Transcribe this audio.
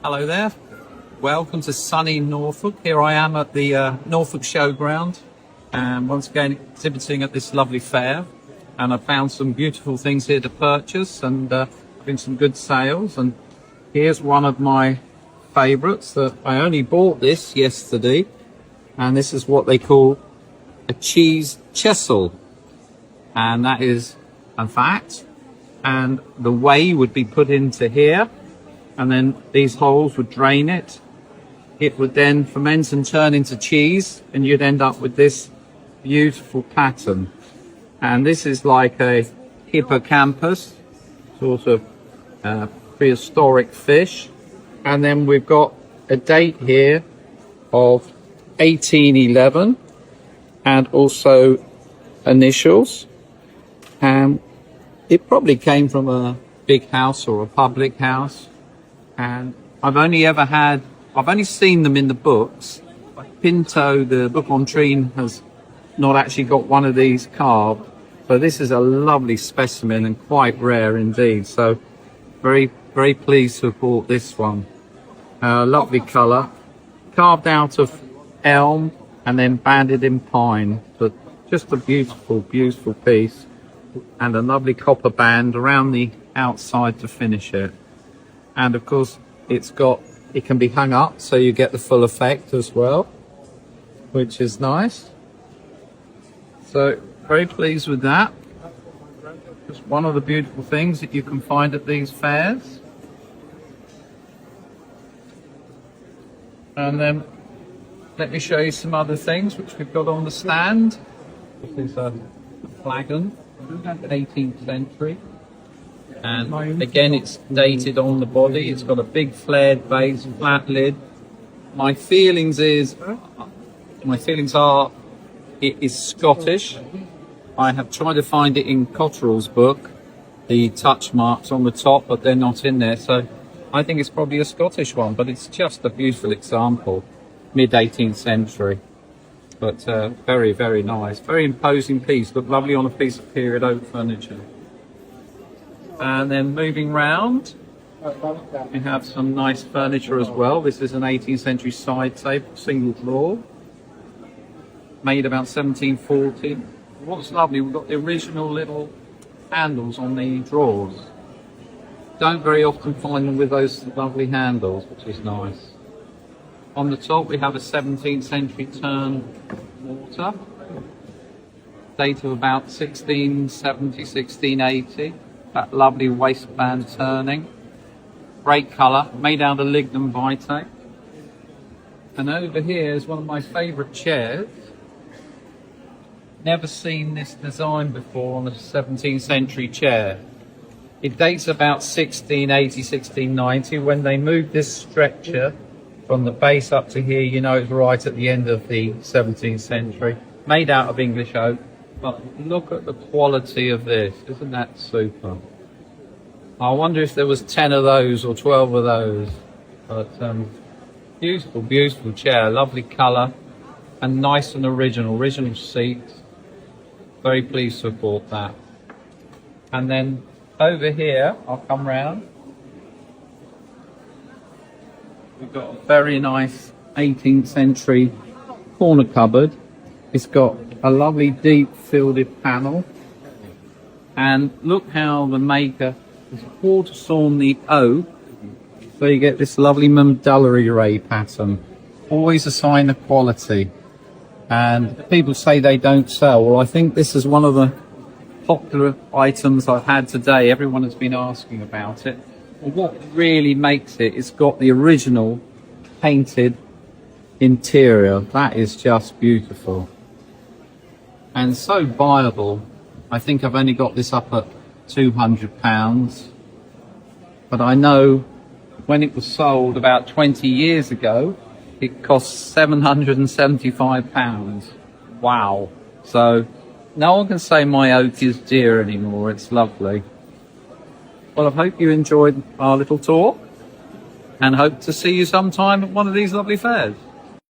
Hello there. Welcome to sunny Norfolk. Here I am at the Norfolk Showground, and once again exhibiting at this lovely fair. And I found some beautiful things here to purchase, and been some good sales. And here's one of my favourites that I only bought this yesterday, and this is what they call a cheese chisel, and that is a fact. And the whey would be put into here, and then these holes would drain it. It would then ferment and turn into cheese, and you'd end up with this beautiful pattern. And this is like a hippocampus, sort of prehistoric fish. And then we've got a date here of 1811, and also initials. And it probably came from a big house or a public house. And I've only seen them in the books. Pinto, the book on Treen, has not actually got one of these carved. So this is a lovely specimen and quite rare indeed. So very, very pleased to have bought this one. Lovely colour, carved out of elm and then banded in pine. But just a beautiful, beautiful piece, and a lovely copper band around the outside to finish it. And of course it can be hung up so you get the full effect as well, which is nice. So very pleased with that. Just one of the beautiful things that you can find at these fairs. And then let me show you some other things which we've got on the stand. This is a flagon, 18th century. And again, it's dated on the body. It's got a big flared base, flat lid. My feelings are it is Scottish. I have tried to find it in Cotterell's book, the touch marks on the top, but they're not in there. So I think it's probably a Scottish one, but it's just a beautiful example, mid-18th century. But very, very nice, very imposing piece. Look lovely on a piece of period oak furniture. And then moving round, we have some nice furniture as well. This is an 18th century side table, single drawer, made about 1740. What's lovely, we've got the original little handles on the drawers. Don't very often find them with those lovely handles, which is nice. On the top we have a 17th century turn mortar, date of about 1670, 1680. That lovely waistband turning. Great colour, made out of lignum vitae. And over here is one of my favourite chairs. Never seen this design before on a 17th century chair. It dates about 1680, 1690. When they moved this stretcher from the base up to here, you know it's right at the end of the 17th century. Made out of English oak. But look at the quality of this. Isn't that super? I wonder if there was 10 of those or 12 of those. But beautiful, beautiful chair. Lovely colour. And nice and original seats. Very pleased to have bought that. And then over here, I'll come round. We've got a very nice 18th century corner cupboard. It's got a lovely deep fielded panel, and look how the maker has quarter sawn the oak, so you get this lovely medullary ray pattern. Always a sign of quality. And people say they don't sell. Well, I think this is one of the popular items I've had today. Everyone has been asking about it. Well, what really makes it, it's got the original painted interior. That is just beautiful. And so viable. I think I've only got this up at £200. But I know when it was sold about 20 years ago, it cost £775. Wow. So no one can say my oak is dear anymore. It's lovely. Well, I hope you enjoyed our little tour, and hope to see you sometime at one of these lovely fairs.